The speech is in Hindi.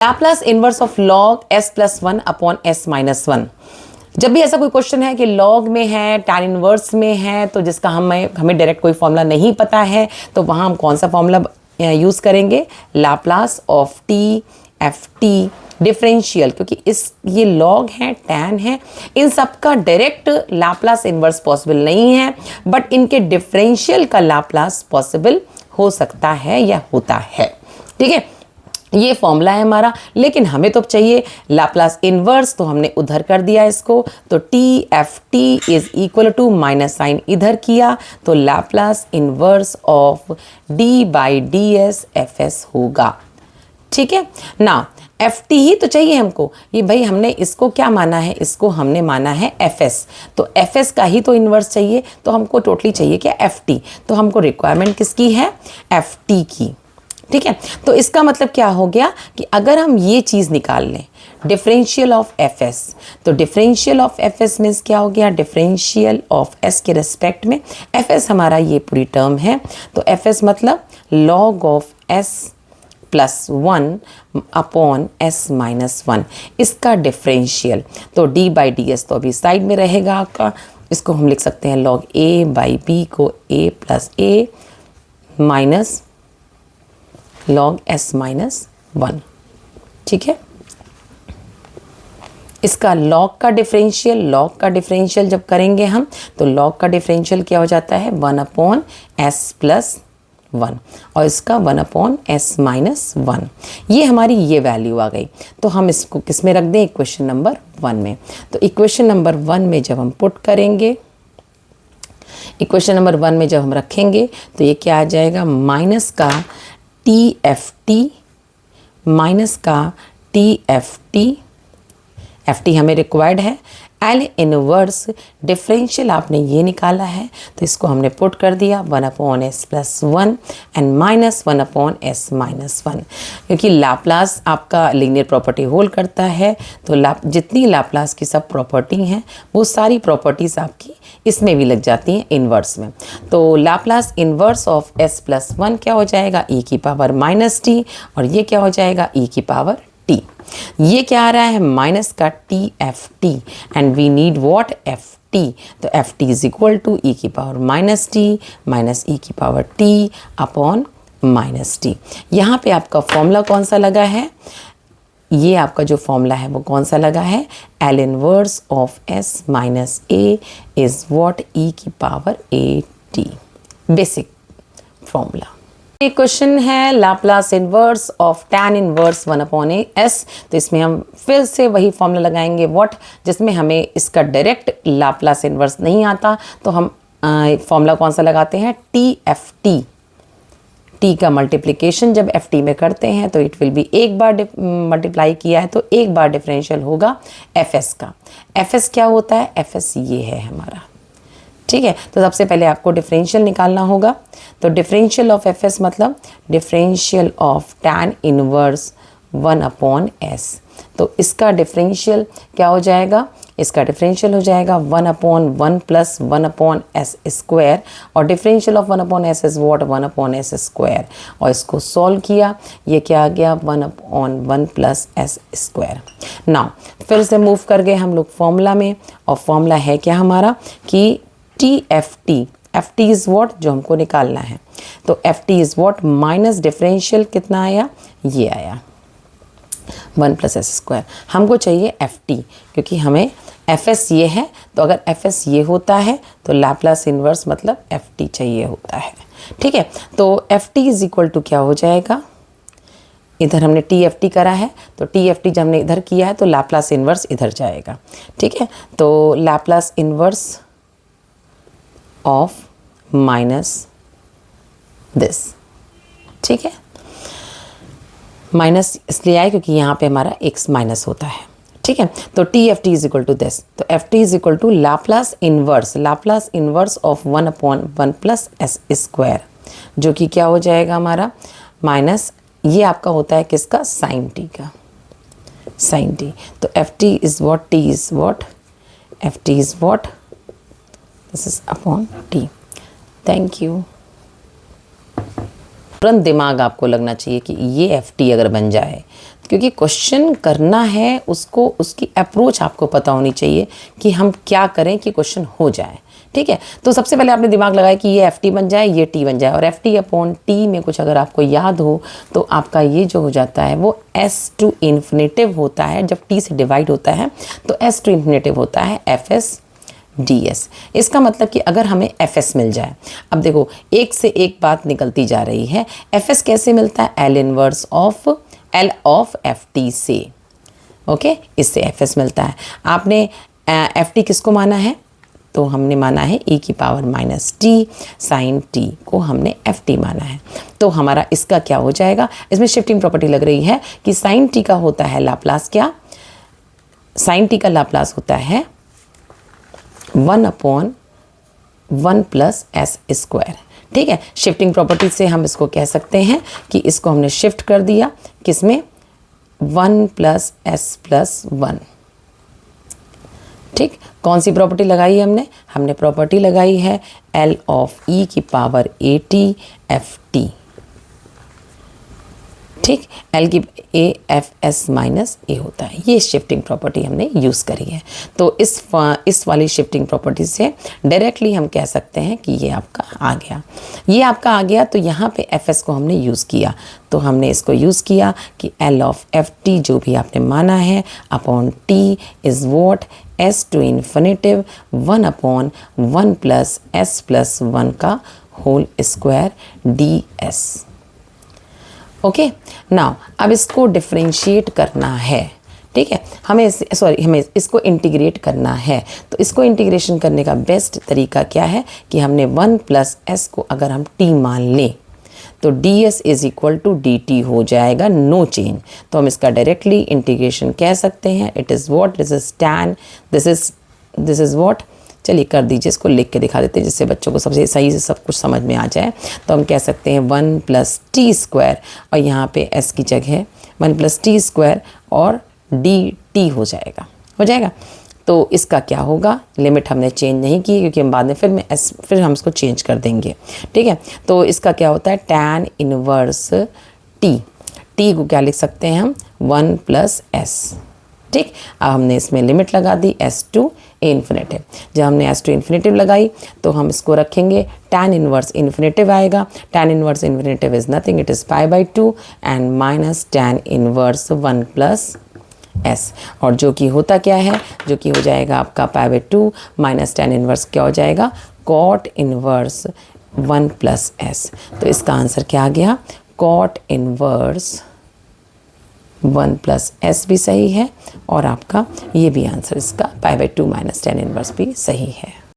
Laplace inverse of log s plus 1 upon s minus 1। जब भी ऐसा कोई क्वेश्चन है कि लॉग में है, टैन इनवर्स में है, तो जिसका हमें डायरेक्ट कोई फॉर्मूला नहीं पता है, तो वहाँ हम कौन सा फॉर्मूला यूज़ करेंगे? Laplace of T F T differential, क्योंकि ये लॉग है, टैन है, इन सब का डायरेक्ट लैप्लस इनवर्स पॉसिबल नहीं है, बट इनके डिफरेंशियल का लैप्लस पॉसिबल हो सकता है या होता है। ठीक है, ये फॉर्मूला है हमारा, लेकिन हमें तो चाहिए लैप्लस इनवर्स, तो हमने उधर कर दिया इसको, तो T F T is equal to minus sign इधर किया, तो Laplace inverse of D by D S F S होगा। ठीक है ना, एफ टी ही तो चाहिए हमको, ये भाई हमने इसको क्या माना है? इसको हमने माना है एफ एस, तो एफ एस का ही तो इन्वर्स चाहिए, तो हमको टोटली चाहिए क्या? F t. तो हमको रिक्वायरमेंट किसकी है? एफ टी की। ठीक है, तो इसका मतलब क्या हो गया कि अगर हम ये चीज़ निकाल लें डिफरेंशियल ऑफ एफ एस, तो differential of F S means क्या हो गया? डिफरेंशियल ऑफ एस के रिस्पेक्ट में एफ एस हमारा ये पूरी टर्म है, तो एफ एस मतलब log of S plus 1 upon S minus 1, इसका डिफरेंशियल। तो डी बाई डी एस तो अभी साइड में रहेगा आपका, इसको हम लिख सकते हैं लॉग ए बाई बी को ए प्लस ए माइनस लॉग एस माइनस 1। ठीक है, इसका लॉग का डिफरेंशियल जब करेंगे हम, तो लॉग का डिफरेंशियल क्या हो जाता है? 1 अपॉन एस प्लस 1, और इसका 1 अपॉन एस माइनस 1। ये हमारी ये वैल्यू आ गई, तो हम इसको किस में रख दें? इक्वेशन नंबर 1 में। तो इक्वेशन नंबर 1 में जब हम पुट करेंगे, इक्वेशन नंबर 1 में जब हम रखेंगे, तो ये क्या आ जाएगा? माइनस का टी एफ टी माइनस का टी एफ टी हमें रिक्वायर्ड है, एल इनवर्स डिफरेंशियल आपने ये निकाला है, तो इसको हमने पुट कर दिया 1 upon S plus 1 and minus 1 upon S minus 1। क्योंकि लैप्लास आपका लीनियर प्रॉपर्टी होल्ड करता है, तो जितनी लैप्लास की सब प्रॉपर्टी हैं वो सारी प्रॉपर्टीज़ आपकी इसमें भी लग जाती हैं इन्वर्स में। तो Laplace inverse of S plus 1 क्या हो जाएगा? ई की पावर माइनस टी, और ये क्या हो जाएगा? ई की पावर टी। ये क्या आ रहा है? माइनस का t F t, and we need what? F t. तो F T is equal to e की power minus t minus e की power t upon minus t. यहाँ पे आपका फॉर्मूला कौन सा लगा है? ये आपका जो फॉर्मूला है वो कौन सा लगा है? L inverse of s minus a is what? E की power a t, basic formula. एक क्वेश्चन है Laplace inverse of tan inverse 1 upon s, तो इसमें हम फिर से वही फॉर्मूला लगाएंगे व्हाट, जिसमें हमें इसका डायरेक्ट लैप्लास इनवर्स नहीं आता, तो हम फॉर्मूला कौन सा लगाते हैं? T F T. टी का मल्टीप्लिकेशन जब एफ टी में करते हैं तो इट विल बी एक बार मल्टीप्लाई किया है तो एक बार डिफरेंशियल होगा एफ एस का। एफ एस क्या होता है? एफ एस ये है हमारा। ठीक है, तो सबसे पहले आपको डिफरेंशियल निकालना होगा, तो डिफरेंशियल ऑफ एफ एस मतलब differential of tan inverse 1 upon s. तो इसका डिफरेंशियल क्या हो जाएगा? इसका डिफरेंशियल हो जाएगा 1 upon 1 plus 1 upon s square, और differential of 1 upon s is what? 1 upon s square, और इसको सॉल्व किया, ये क्या आ गया? 1 upon 1 plus s square. Now फिर से मूव कर गए हम लोग फॉर्मूला में, और फॉर्मूला है क्या हमारा कि T F T is what? जो हमको निकालना है, तो F T is what? Minus differential कितना आया? ये आया 1 प्लस एस स्क्वायर। हमको चाहिए एफ टी, क्योंकि हमें एफ एस ये है, तो अगर एफ एस ये होता है तो लैप्लास इन्वर्स मतलब एफ टी चाहिए होता है। ठीक है, तो F T is equal to क्या हो जाएगा? इधर हमने टी एफ टी करा है, तो टी एफ टी जब हमने इधर किया है तो लैप्लास इन्वर्स इधर जाएगा। ठीक है, तो Laplace inverse of minus this. ठीक है, माइनस इसलिए आए क्योंकि यहाँ पे हमारा x माइनस होता है। ठीक है, तो T F T is equal to this, तो F T is equal to Laplace inverse of 1 upon 1 plus s square, जो कि क्या हो जाएगा हमारा? माइनस ये आपका होता है किसका? साइन टी का, साइन टी। तो F T is what? T is what? F T is what? This is upon T. Thank you. तुरंत दिमाग आपको लगना चाहिए कि ये एफ टी अगर बन जाए क्योंकि क्वेश्चन करना है उसको, उसकी अप्रोच आपको पता होनी चाहिए कि हम क्या करें कि क्वेश्चन हो जाए। ठीक है, तो सबसे पहले आपने दिमाग लगाया कि ये ft बन जाए, ये t बन जाए, और ft अपॉन t में कुछ अगर आपको याद हो तो आपका ये जो हो जाता है वो s टू इन्फिनेटिव होता है। जब t से डिवाइड होता है तो s टू इन्फिनेटिव होता है fs ds। इसका मतलब कि अगर हमें fs मिल जाए, अब देखो एक से एक बात निकलती जा रही है। fs कैसे मिलता है? l inverse of l of ft से। ओके, इससे fs मिलता है। आपने ft किसको माना है? तो हमने माना है e की power minus T sine t को हमने ft माना है। तो हमारा इसका क्या हो जाएगा? इसमें शिफ्टिंग प्रॉपर्टी लग रही है कि साइन t का होता है लाप्लास क्या? साइन t का लाप्लास होता है 1/1 प्लस एस स्क्वायर। ठीक है, शिफ्टिंग प्रॉपर्टी से हम इसको कह सकते हैं कि इसको हमने शिफ्ट कर दिया किसमें? 1 प्लस एस प्लस 1। ठीक, कौन सी प्रॉपर्टी लगाई है हमने? हमने प्रॉपर्टी लगाई है L ऑफ e की पावर at ft। ठीक, L की a f s minus a होता है, ये शिफ्टिंग प्रॉपर्टी हमने यूज़ करी है। तो इस वाली शिफ्टिंग प्रॉपर्टी से डायरेक्टली हम कह सकते हैं कि ये आपका आ गया, ये आपका आ गया। तो यहाँ पे fs को हमने यूज़ किया, तो हमने इसको यूज़ किया कि L ऑफ ft जो भी आपने माना है upon t is what? s to infinitive 1/1 plus s plus 1 का whole square ds। Okay, now अब इसको डिफरेंशिएट करना है। ठीक है, हमें इसको इंटीग्रेट करना है। तो इसको इंटीग्रेशन करने का बेस्ट तरीका क्या है कि हमने 1 प्लस एस को अगर हम t मान लें तो ds is equal to dt हो जाएगा, नो चेंज। तो हम इसका डायरेक्टली इंटीग्रेशन कह सकते हैं। It is what? This is tan, this is what? चलिए कर दीजिए, इसको लिख के दिखा देते हैं जिससे बच्चों को सबसे सही से सब कुछ समझ में आ जाए। तो हम कह सकते हैं 1 प्लस टी स्क्वायर, और यहाँ पे s की जगह 1 प्लस टी स्क्वायर और dt हो जाएगा। तो इसका क्या होगा? लिमिट हमने चेंज नहीं की क्योंकि हम बाद में फिर हम इसको चेंज कर देंगे। ठीक है, तो इसका क्या होता है? tan इनवर्स t को क्या लिख सकते हैं हम? 1 प्लस s। ठीक, अब हमने इसमें लिमिट लगा दी s टू इन्फिनेटिव। जब हमने s टू इन्फिनेटिव लगाई तो हम इसको रखेंगे tan इनवर्स इन्फिनेटिव आएगा। tan inverse infinitive is nothing, it is π/2 and minus tan inverse 1 plus s। और जो कि होता क्या है? जो कि हो जाएगा आपका π/2 माइनस tan इनवर्स क्या हो जाएगा? cot inverse 1 plus s। तो इसका आंसर क्या आ गया? cot इनवर्स 1 प्लस s भी सही है, और आपका ये भी आंसर इसका π/2 माइनस tan इनवर्स भी सही है।